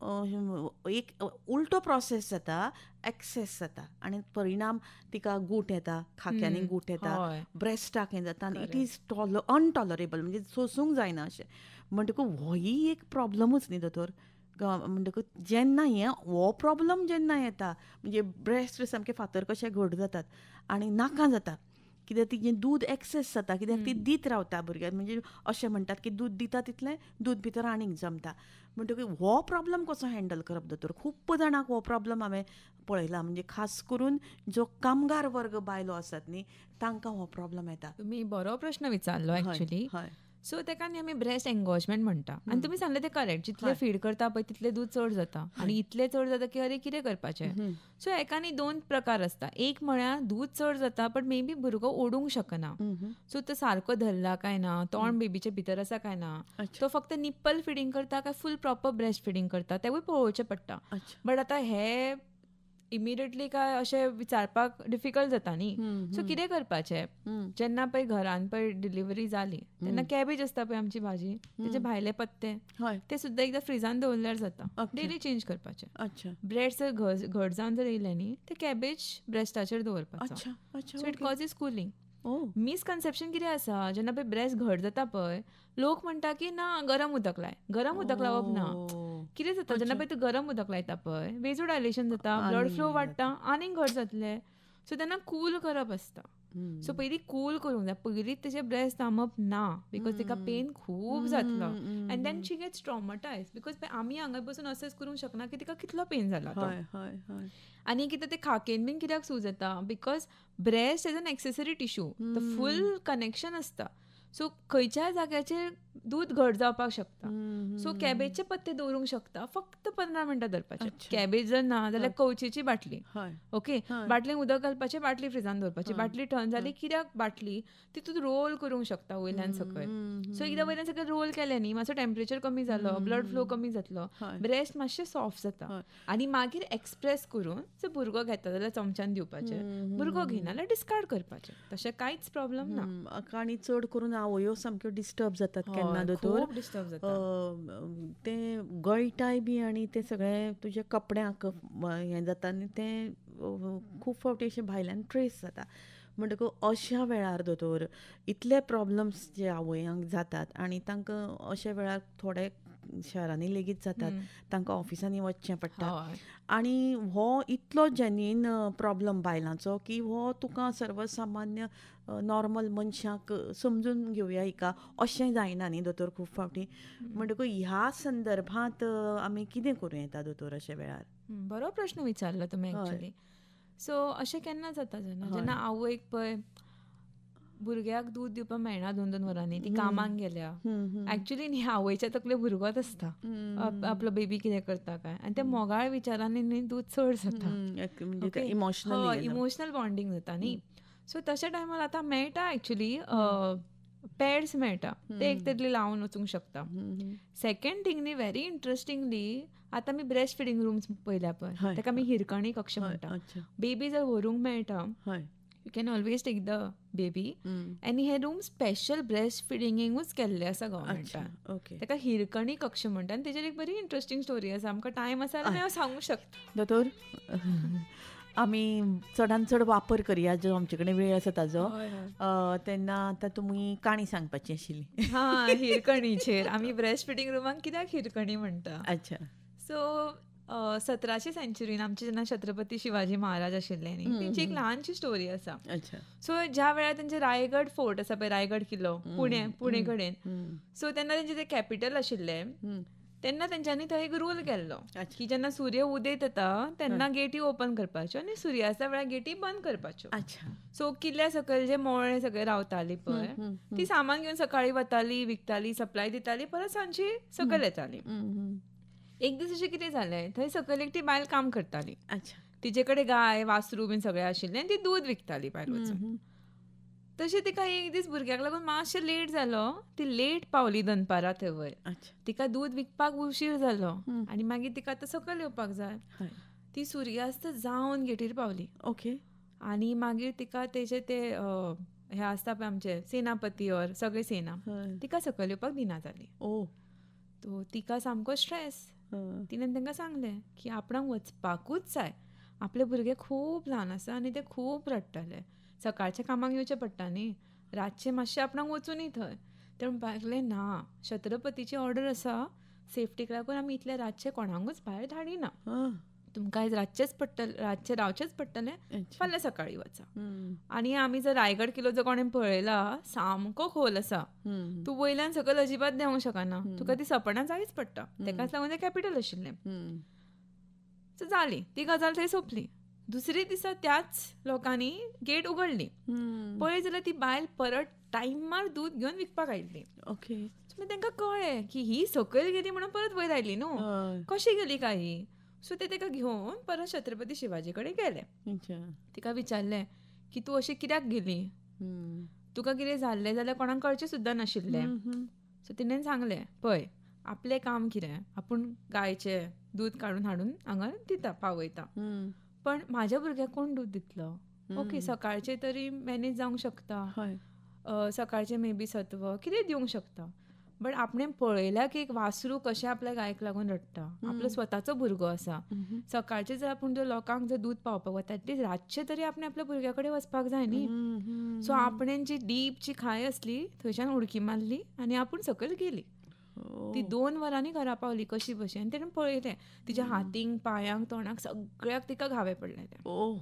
एक उलटो प्रोसेस जाता, एक्सेस जाता आनी परिणाम तिका गूट येता, खाक्यांनी गूट येता, हय. ब्रेस्टाक हें जाता आनी इट Correct. इज अनटॉलरेबल, म्हणजे सोसूंक जायना अशें. म्हणटकूच होय एक प्रॉब्लमूच न्ही दोतोर. म्हणटकूच जेन्ना हो प्रॉब्लम जेन्ना येता, म्हणजे ब्रेस्ट सामके फातर कशे घट जातात आनी नाका जाता, कित्याक तिचें दूद एक्सेस जाता, कित्याक ती दीत रावता भुरग्याक. म्हणजे अशें म्हणटात की दूद दिता तितलें दूद भितर आनीक जमता. म्हणटकीर हो प्रॉब्लम कसो हँडल करप दोतोर? खूब जाणांक हो प्रॉब्लम हांवें पळयला. म्हणजे खास करून जो कामगार वर्ग बायलो आसात न्ही, तांकां हो प्रॉब्लम येता. तुम्ही बरो प्रश्न विचारलो एक्चुअली. हय. सो तेका न्ही आमी ब्रेस्ट एंगॉजमेंट म्हणटा. आनी तुमी सांगलें तें करेक्ट. जितलें फीड करता पळय तितलें दूद चड जाता. आनी इतलें चड जाता की अरे कितें करपाचें. सो हेका न्ही 2 प्रकार आसता. एक म्हळ्यार दूद चड जाता बट मे बी भुरगो ओडूंक शकना. सो तो सारको धरला काय ना, तोंड बेबीचे भितर आसा काय ना, तो फक्त निप्पल फिडींग करता काय फूल प्रॉपर ब्रेस्ट फिडींग करता तेवूय पळोवचें पडटा. बट आतां हे इमिडिएटली काय अशें विचारपाक डिफिकल्ट जाता न्ही. सो कितें करपाचें? जेन्ना पळय घरान पळय डिलिव्हरी जाली तेन्ना कॅबेज आसता पळय आमची भाजी, तेजे भायले पत्ते ते सुद्दां एकदां फ्रिजान दवरल्यार जाता. डेली चेंज करपाचे. ब्रेड जर घट जावन जर येयले न्ही ते कॅबेज ब्रेस्टाचेर दवरपाचो. So it causes cooling. Misconception कितें आसा, जेन्ना पळय ब्रेस्ट घट जाता पळय लोक म्हणटा की ना गरम उदक लाय, गरम उदक लावप ना. कितें जाता जेन्ना पळय तूं गरम उदक लायता पळय वेजो डायलेशन जाता, ब्लड फ्लो वाडटा, आनीक घट जातले. सो तेन्ना कूल करप आसता. सो पयलीं कूल करूंक जाय. पयलींच तेजे ब्रेस्ट थांबप ना बिकॉज तिका पेन खूब जातलो. And then she gets traumatize because आमी हांगा बसून असेस करूंक शकना की तिका कितलो पेन जाला तो. आनी कितें ते खाकेन बीन कित्याक सूज येता because breast as an accessory tissue, the fool connection आसता. सो खंयच्याय जाग्याचेर दूद घट जावपाक शकता. सो कॅबेजचे पत्ते दवरूंक शकता, फक्त 15 मिनटां धरपाचे. कॅबेज जर ना जाल्यार कवचेची बाटली, ओके, बाटलेन उदक घालपाचें, बाटली फ्रिजान दवरपाची. बाटली थंड जाली कित्याक बाटली तितूंत रोल करूंक शकता वयल्यान सकयल. सो एकदां वयल्यान सकयल रोल केलें न्ही मातसो टेम्परेचर कमी जालो, ब्लड फ्लो कमी जातलो, ब्रेस्ट मातशें सॉफ्ट जाता. आनी मागीर एक्सप्रेस करून जर भुरगो घेता जाल्यार चमच्यान दिवपाचें, भुरगो घेयना जाल्यार डिस्कार्ड करपाचें. तशें कांयच प्रॉब्लम ना. आनी चड करून आवयो सामक्यो डिस्टर्ब जातात केन्ना दोतोर. ते गळटाय बी आनी ते सगळे तुज्या कपड्यांक हें जाता आनी ते खूब फावटी अशें भायल्यान ट्रेस जाता. म्हणटकूच अशा वेळार दोतोर इतले प्रॉब्लम्स जे आवयांक जातात आनी तांकां अशा वेळार थोडे शहरांनी लेगीत जातात, तांकां ऑफिसांनी वचचें पडटा. आनी हो इतलो जेन्युइन प्रॉब्लम बायलांचो की हो तुका सर्वसामान्य नॉर्मल मनशाक समजून घेवया हिका अशें जायना न्ही दोतोर खूब फावटी. म्हणटकूच ह्या संदर्भांत आमी कितें करूं येता दोतोर अशे वेळार? बरो प्रश्न विचारलो तुमी एक्चुअली. सो अशें केन्ना जाता जेन्ना आवयक पळय भुरग्याक दूद दिवपाक मेळना 2-2 वरांनी, ती कामाक गेल्या. एक्चुअली न्ही आवयच्या तकले भुरगोच आसता, आपलो बेबी कितें करता काय, आनी त्या मोगाळ विचारांनी न्ही दूद चड जाता. इमोशनल बॉन्डिंग जाता न्ही. सो तशा टायमार आतां मेळटा एक्चुअली पॅड्स मेळटा, ते एक तरी लावन वचूंक शकता. सेकंड थिंग न्ही व्हेरी इंट्रस्टिंगली आतां आमी ब्रेस्ट फिडींग रूम्स पळयल्या पळय ताका आमी हिरकणी कक्ष म्हणटा. बेबी जर व्हरूंक मेळटा, you can always take the baby. आनी हे रूम स्पेशल ब्रेस्ट फिडिंगूच केल्ले आसा गव्हर्मेंटान. ताका हिरकणी कक्ष म्हणटा. आनी तेजेर एक बरी इंट्रस्टिंग स्टोरी आसा. आमकां टायम आसा जाल्यार हांव सांगूंक शकता. दोतोर आमी चडान चड वापर करया जो आमचे कडेन वेळ आसा ताजो. तेन्ना आतां तुमी काणी सांगपाची आशिल्ली. हिरकणीचेर. आमी ब्रेस्ट फिडींग रूमाक कित्याक हिरकणी म्हणटा. अच्छा. सो 17वी सेंचुरीन आमचे जेन्ना छत्रपती शिवाजी महाराज आशिल्ले न्ही, तेंची एक ल्हानशी स्टोरी आसा. सो ज्या वेळार तेंचे रायगड फोर्ट आसा पळय, रायगड किल्लो पुणे कडेन, सो तेन्ना तेंचे ते कॅपिटल आशिल्ले. तेन्ना तेंच्यांनी थंय एक रूल केल्लो की जेन्ना सूर्य उदेत येता तेन्ना गेटी ओपन करपाच्यो आनी सुर्यास्ता वेळार गेटी बंद करपाच्यो. सो किल्ल्या सकयल जे मोळे सगळे रावताली पळय ती सामान घेवन सकाळी वताली, विकताली, सप्लाय दिताली, परत सांजची सकयल येताली. एक दीस अशें कितें जालें, थंय सकयल एकटी बायल काम करताली. तिचे कडेन गाय वासरू बीन सगळें आशिल्लें आनी ती दूद विकताली भायर वचून. तशें तिका एक दीस भुरग्याक लागून मातशें लेट जालो, ती लेट पावली दनपारां थंय वयर. तिका दूद विकपाक उशीर जालो आनी मागीर तिका आतां सकयल येवपाक जाय. ती सुर्यास्त जावन गेटीर पावली. आनी मागीर तिका तेजे ते हे आसता पळय आमचे सेनापती ऑर सगळे सेना तिका सकयल येवपाक दिना जाली. तो तिका सामको स्ट्रेस. तिणें तांकां सांगलें की आपणाक वचपाकूच जाय, आपले भुरगे खूब ल्हान आसा आनी ते खूब रडटले, सकाळच्या कामाक येवचें पडटा न्ही, रातचें मातशें आपणाक वचुनी थंय. ते म्हणपाक लागले ना, छत्रपतीची ऑर्डर आसा, सेफ्टीक लागून आमी इतले रातचे कोणाकूच भायर धाडिना. तुमकां आयज रातचें रावचेंच पडटलें, अच्छा. फाल्यां सकाळीं वचा. हम्म. आनी आमी जर रायगड किल्लो जर कोणें पळयला, सामको खोल आसा. हम्म. तूं वयल्यान सकयल अजिबात देंवूंक शकना. तुका ती सपनां जायच पडटा. हम्म. तेकाच लागून तें कॅपिटल आशिल्लें. हम्म. सो जाली ती गजाल थंय सोंपली. दुसरे दिसा त्याच लोकांनी गेट उगडली. हम्म. पळय जाल्यार ती बायल परत टायमार दूद घेवन विकपाक आयिल्ली. ओके. सो तांकां कळ्ळें की ही सकयल गेली म्हणून परत वयर आयली न्हू. हय. कशी गेली काय ही. सो ते ताका घेवन परत छत्रपती शिवाजी कडेन गेले. अच्छा. तिका विचारलें की तूं अशी कित्याक गेली, हम्म. तुका कितें जाल्लें जाल्यार कोणाक कळचें सुद्दां नाशिल्लें. हम्म. सो तिणें सांगलें पळय आपलें काम कितें, आपूण गायचें दूद काडून हाडून हांगा दिता पावयता, हम्म. पण म्हाज्या भुरग्याक कोण दूद दितलो. हम्म. ओके सकाळचें तरी मॅनेज जावंक शकता, हय. सकाळचें मे बी सत्व कितें दिवंक शकता, बट आपणें पळयल्या की एक वासरू कशें आपल्या गायक लागून रडटा, आपलो स्वताचो भुरगो आसा. हम्म. सकाळचें जर आपूण जर लोकांक जर दूद पावपाक वता एटलीस्ट रातचें तरी आपणें आपल्या भुरग्या कडेन वचपाक जाय न्ही. हम्म. सो आपणें जी डीपची खाय असली थंयच्यान उडकी मारली आनी आपूण सकयल गेली. ओ. ती 2 वरांनी घरा पावली कशी बशी. आनी तेणें पळयलें तिच्या हातींक पांयांक तोंडाक सगळ्याक तिका घावे पडले ते. ओ.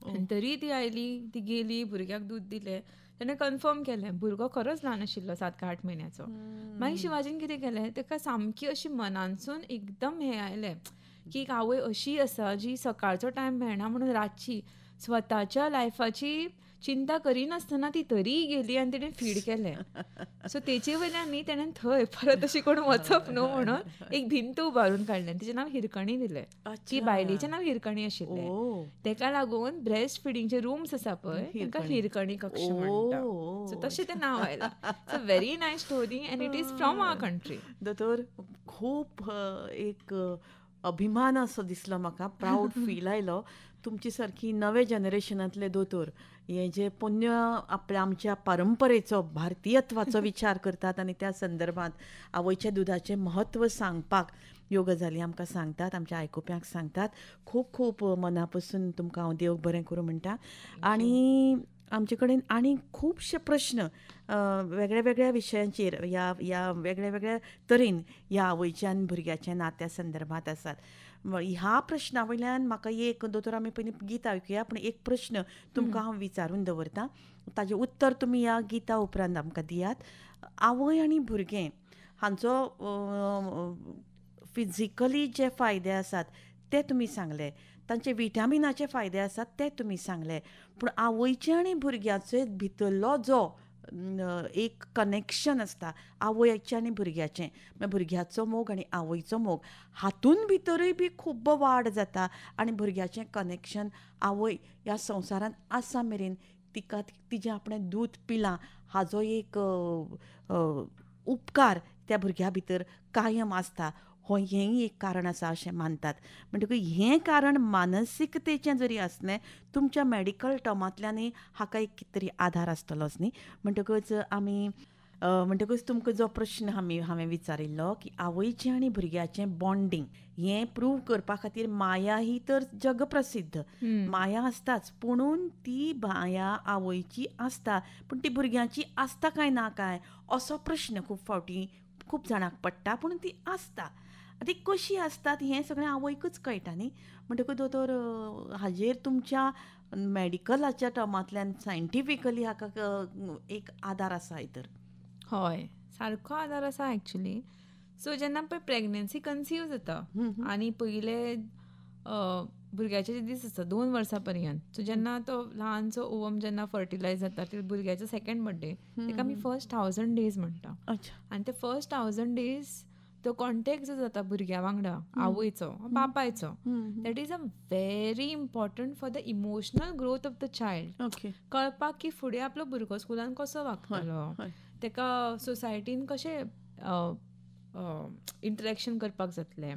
आनी तरी ती आयली, ती गेली, भुरग्याक दूद दिलें. तेणें कन्फर्म केलें भुरगो खरोच ल्हान आशिल्लो 7 का 8 म्हयन्याचो. मागीर शिवाजीन कितें केलें, ताका सामकी अशी मनानसून एकदम हें आयलें की एक आवय अशी आसा जी सकाळचो टायम मेळना म्हणून रातची स्वताच्या लायफाची चिंता करिनासतना ती तरी गेली आनी तेणें फीड केलें. सो तेचे वयल्यान न्ही तेणें थंय परत अशी कोण वचप न्हू म्हणून एक भिंत उबारून काडलें. तिचें नांव हिरकणी दिलें. ती बायलेचें नांव हिरकणी आशिल्लें. ओ. तेका लागून ब्रेस्ट फिडिंगचे रूम्स आसा पळय तांकां हिरकणी कक्ष म्हणटा. सो तशें तें नांव आयलां. It's a very nice story and it is from our country. दोतोर खूब एक अभिमान असो दिसलो म्हाका, प्राऊड फील आयलो. तुमची सारकी नवे जनरेशनांतले दोतोर हे जे पुण्य आमच्या परंपरेचो भारतीयत्वाचो विचार करतात आनी त्या संदर्भात आवयच्या दुधाचें म्हत्व सांगपाक ह्यो गजाली आमकां सांगतात, आमच्या आयकुप्यांक सांगतात. खूब खूब मना पासून तुमकां हांव देव बरें करूं म्हणटा. आनी आमचे कडेन आनी खुबशे प्रश्न वेगळ्या वेगळ्या विशयांचेर ह्या वेगळ्या वेगळ्या तरेन ह्या आवयच्या आनी भुरग्याच्या नात्या संदर्भात आसात. ह्या प्रश्ना वयल्यान म्हाका एक दोतोर आमी पयलीं गीत आयकुया, पूण एक प्रश्न तुमकां हांव विचारून दवरतां, ताजें उत्तर तुमी ह्या गिता उपरांत आमकां दियात. आवय आनी भुरगें हांचो फिजिकली जे फायदे आसात ते तुमी सांगले, तांचे विटामिनाचे फायदे आसात ते तुमी सांगले, पूण आवयचे आनी भुरग्याचे भितरलो जो एक कनेक्शन आसता आवयचे आनी भुरग्याचें, भुरग्याचो मोग आनी आवयचो मोग, हातून भितरूय बी खूब वाड जाता. आनी भुरग्याचें कनेक्शन आवय ह्या संवसारांत आसा मेरेन तिका तिजें आपणें दूद पिलां हाजो एक उपकार त्या भुरग्या भितर कायम आसता. हेंय एक कारण आसा अशें मानतात. म्हणटकूच हें कारण मानसिकतेचें जरी आसलें तुमच्या मॅडिकल टर्मांतल्यानय हाका एक कितें तरी आधार आसतलोच न्ही. म्हणटकूच तुमकां जो प्रश्न हांवें विचारिल्लो की आवयचें आनी भुरग्याचें बॉन्डिंग हें प्रूव करपा खातीर माया ही तर जगप्रसिद्ध माया आसताच, पुणून ती माया आवयची आसता पूण ती भुरग्याची आसता काय ना काय असो प्रश्न खूब फावटी खूब जाणांक पडटा. पूण ती आसता. ती कशी आसतात हें सगळें आवयकूच कळटा न्ही. म्हणटकूच दोतोर हाजेर तुमच्या मॅडिकलाच्या टर्मांतल्यान सायंटिफिकली हाका एक आदार आसा तर? हय, सारको आदार आसा एक्चुली. सो जेन्ना पळय प्रेग्नन्सी कन्सीव जाता आनी पयले भुरग्याचे जे दीस आसता 2 वर्सां पर्यंत, सो जेन्ना तो ल्हानसो ओवम जेन्ना फर्टिलायज जाता ते भुरग्याचो सेकंड बर्थडे ताका आमी फर्स्ट 1000 डेज म्हणटा. आनी ते फर्स्ट 1000 डेज तो कॉन्टेक्ट जो जाता भुरग्या वांगडा आवयचो बापायचो, that is a very important for the emotional growth of the child. कळपाक की फुडें आपलो भुरगो स्कुलान कसो वागतलो, ताका सोसायटीन कशें इंटरेक्शन करपाक जातलें.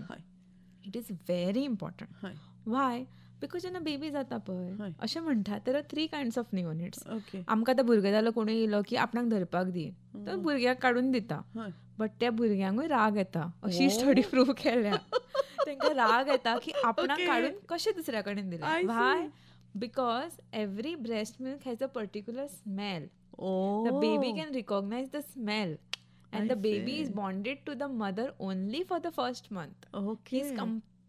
It is very important. Y? Because जेन्ना बेबी जाता पळय अशें म्हणटा देर आर 3 कायंड्स ऑफ निओनेट्स. आमकां आतां भुरगो जालो कोणूय येयलो की आपणाक धरपाक दी, तो भुरग्याक काडून दिता, बट त्या भुरग्यांकूय राग येता. अशी स्टडी प्रूव केल्या. तांकां राग येता की आपणाक काडून कशें दुसऱ्या कडेन दिलें. Y? Because every breast milk has a particular smell. The baby can recognize the smell and the baby is bonded to the mother only for the first month. He is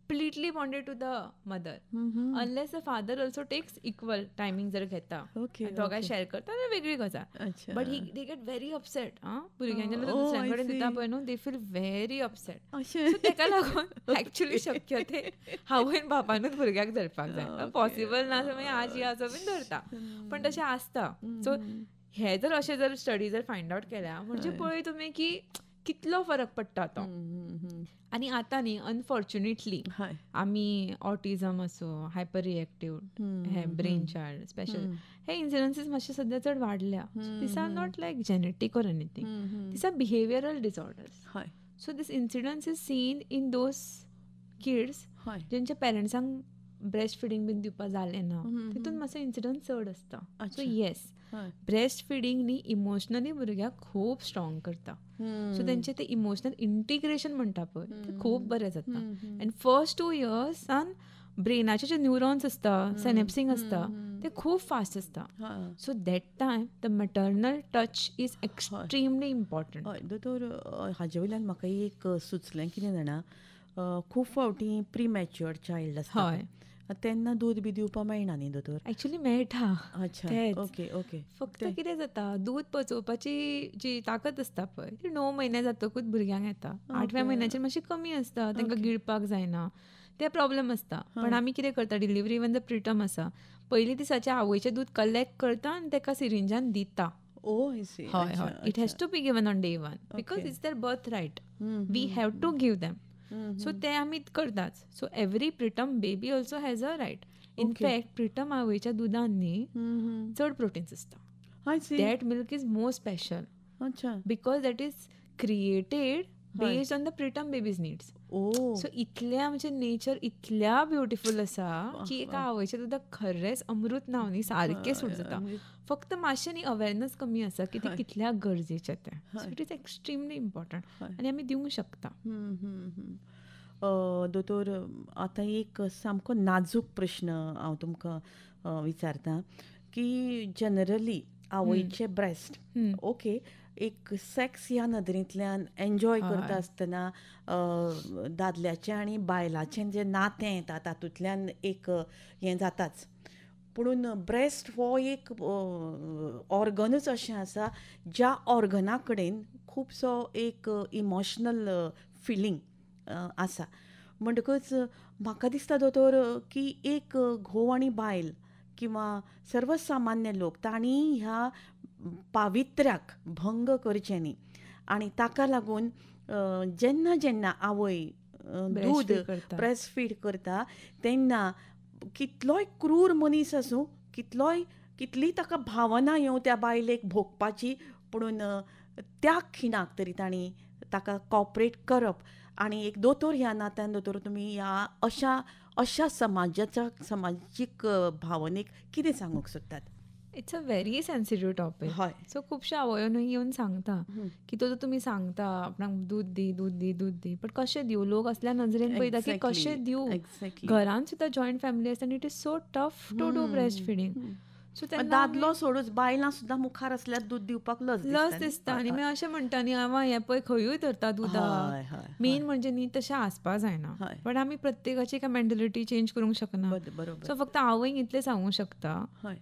completely bonded to the mother unless the father also takes equal timing जर घेता दोगांय share करता जाल्यार वेगळी गजाल. But they get very upset. भुरग्यांच्या दुसऱ्यां कडेन दिता पळय न्हू, they feel very upset. So तेका लागून एक्चुअली शक्य ते आवयन बापानूच भुरग्याक धरपाक जाय. पॉसिबल ना मागीर आजी आजो बीन धरता, पण तशें आसता. सो हे जर अशें जर स्टडी जर फायंड आउट केल्या म्हणजे पळय तुमी की कितलो फरक पडटा तो. आणि आता न्ही अनफॉर्च्युनेटली आमी ऑटिझम असो, हायपर रिएक्टिव्ह हे ब्रेन चाइल्ड स्पेशल हे इन्सिडन्सीस मातशे सध्या चड वाडल्या. These are not like genetic or anything, these are behavioural disorders. So these incidence is seen in those kids जेंच्या पेरंट्सांक ब्रेस्ट फिडींग बीन दिवपा जालें ना, तितून मातसो इन्सिडन्स चड आसता. सो येस, ब्रेस्ट फिडींग न्ही इमोशनली भुरग्याक खूब स्ट्रॉंग करता. सो तेंचे ते इमोशनल इंटिग्रेशन म्हणटा पळय ते खूब बरें जाता. आनी फर्स्ट 2 इयर्सान ब्रेनाचे जे न्यूरॉन्स आसता, सेनेप्सिंग आसता, ते खूब फास्ट आसता. So that time the maternal touch is extremely important. हय दोतोर, हाजे वयल्यान म्हाका एक सुचलें कितें जाणा, खूब फावटी प्रीमॅच्युअर चायल्ड आसता तेन्ना दूद बी दिवपा मेळना न्ही दोतोर? एक्चुअली मेळटा. अच्छा, ओके ओके. फक्त कितें जाता, दूद पचोवपाची जी ताकद आसता पळय ती 9 म्हयने जातकूच भुरग्यांक येता. 8व्या म्हयन्याचेर मातशी कमी आसता, तांकां गिळपाक जायना, ते प्रॉब्लेम आसता. पण आमी कितें करता, डिलिव्हरी वन द प्रिटम आसा पयली दिसाचें आवयचें दूद कलेक्ट करता आनी ताका सिरिंजान दिता. हय हय, it has to be given on day 1 because it's their birth right. We have to give them. So ते आमी करताच. So every preterm baby also has a right. In fact preterm आवयच्या दुदान न्ही चड प्रोटीन्स आसता. That milk is more special because that is created based on the preterm baby's needs. So इतल्या म्हणजे नेचर इतल्या ब्युटिफूल आसा की एका आवयच्या दुधाक खरेंच अमृत नांव न्ही सारकें सूट जाता. फक्त मातशें न्ही अवेरनस कमी आसा की ते कितल्या गरजेचें तें. So it is extremely important आनी आमी दिवंक शकता. दोतोर, आतां एक सामको नाजूक प्रश्न हांव तुमकां विचारतां की जनरली आवयचे ब्रेस्ट ओके एक सेक्स ह्या नदरेंतल्यान एन्जॉय करता आसतना दादल्याचें आनी बायलाचें जें नातें येता तातूंतल्यान एक हें जाताच. पुणून ब्रेस्ट हो एक ऑर्गनूच अशें आसा ज्या ऑर्गना कडेन खुबसो एक इमोशनल फिलींग आसा. म्हणटकच म्हाका दिसता दोतोर की एक घोव आनी बायल किंवा सर्वसामान्य लोक तांणी ह्या पावित्र्याक भंग करचें न्ही. आनी ताका लागून जेन्ना जेन्ना आवय दूद ब्रेस्ट फीड करता तेन्ना कितलोय क्रूर मनीस आसूं, कितली ताका भावना येवं त्या बायलेक भोगपाची, पुणून त्या खिणाक तरी तांणी ताका कॉपरेट करप. आनी एक दोतोर ह्या नात्यान दोतोर तुमी ह्या अशा समाजीक भावनेक कितें सांगूंक सोदतात? It's a very sensitive topic. हय. सो खुबश्या आवयो न्हू येवन सांगता की तो तुमी सांगता आपणाक दूद दी बट कशें दिवं? लोक असल्या नजरेन पळयता की कशें दिवं. घरान सुद्दां जॉयंट फॅमिली आसता आनी it is so tough to do breast feeding. So दादलो सोडूच बायलां सुद्दां मुखार आसल्यार दूद दिवपाक लज दिसता. आनी मागीर अशें म्हणटा न्ही आवा हें पळय खंयूय धरता दुदाक. मेन म्हणजे न्ही तशें आसपा जायना. बट आमी प्रत्येकाची एका मेंटलिटी चेंज करूंक शकना. सो फक्त आवयक इतलें सांगूंक शकता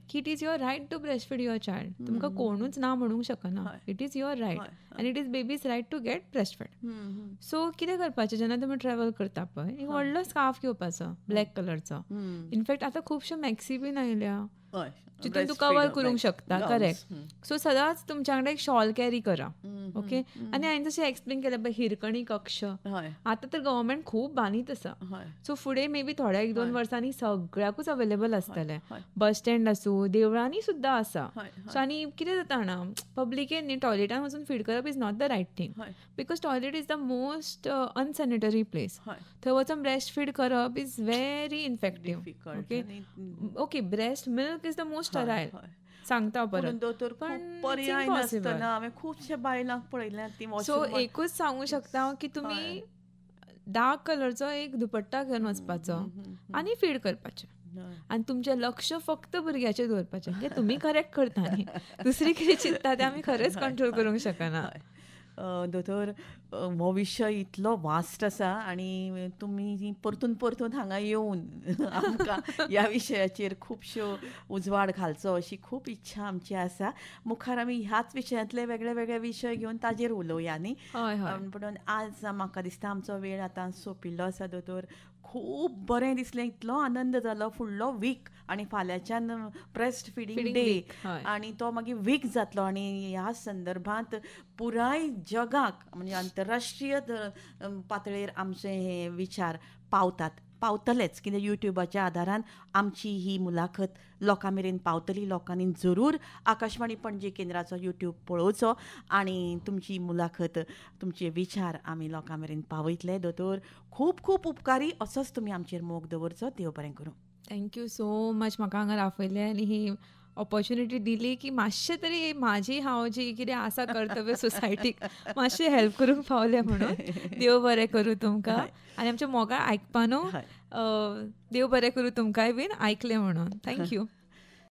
की it is your right to breast feed your child. तुमकां कोणूच ना म्हणूंक शकना. इट इज युअर रायट आनी it is baby's right to get breast feed. So कितें करपाचें जेन्ना तुमी ट्रॅव्हल करता पळय एक व्हडलो स्कार्फ घेवपाचो ब्लॅक कलरचो. इनफॅक्ट आतां खुबश्यो मॅक्सी बीन आयल्या जितून तूं कवर करूंक शकता. करेक्ट. सो सदांच तुमच्या कडेन एक शॉल कॅरी करा. ओके. आनी हांवें जशें एक्सप्लेन केलें पळय हिरकणी कक्ष आतां तर गव्हर्मेंट खूब बांदीत आसा. सो फुडें मे बी थोड्या 1-2 वर्सांनी सगळ्याकूच अवेलेबल आसतलें. बस स्टँड आसूं, देवळांनी सुद्दां आसा. सो आनी कितें जाता जाणा पब्लिकेन न्ही टॉयलेटान वचून फीड करप is not the right thing because toilet is the most unsanitary place. थंय वचून ब्रेस्ट फीड करप is very infective. Okay breast milk is the most sterile सांगता परत. पण पर्याय नासतना हांवें खुबशे बायलांक पळयल्यात ती. सो एकूच सांगू शकता की तुमी डार्क कलरचो एक दुपट्टा घेवन वचपाचो आनी फीड करपाचें. आनी तुमचें लक्ष फक्त भुरग्याचेर दवरपाचें. म्हणजे तुमी करेक्ट करता न्ही, दुसरी कितें चिंतता तें आमी खरेंच कंट्रोल करूंक शकना. दोतोर, हो विशय इतलो वास्ट आसा आनी तुमी परतून परतून हांगा येवन आमकां ह्या विशयाचेर खुबश्यो उजवाड घालचो अशी खूब इच्छा आमची आसा. मुखार आमी ह्याच विशयांतले वेगळे वेगळे विशय घेवन ताजेर उलोवया न्ही. म्हणून आज म्हाका दिसता आमचो वेळ आतां सोंपिल्लो आसा दोतोर. खूब बरें दिसलें, इतलो आनंद जालो. फुडलो वीक आनी फाल्यांच्यान ब्रेस्ट फिडींग डे आनी तो मागीर वीक जातलो आनी ह्या संदर्भांत पुराय जगाक म्हणजे आंतरराष्ट्रीय पातळेर आमचे हे विचार पावतलेच, कित्याक युट्यूबाच्या आदारान आमची ही मुलाखत लोकां मेरेन पावतली. लोकांनी जरूर आकाशवाणी पणजी केंद्राचो युट्यूब पळोवचो आनी तुमची मुलाखत, तुमचे विचार आमी लोकां मेरेन पावयतले. दोतोर, खूब खूब उपकारी. असोच तुमी आमचेर मोग दवरचो. देव बरें करूं. थँक्यू सो मच म्हाका हांगा रावयलें आनी ही ऑपॉर्च्युनिटी दिली की मातशें तरी म्हाजी हांव जी कितें आसा कर्तव्य सोसायटीक मातशें हेल्प करूंक पावलें म्हणून. देव बरें करूं तुमकां आनी आमच्या मोगाळ आयकपा न्हू. देव बरें करूं तुमकांय बीन आयकलें म्हणून. थँक्यू.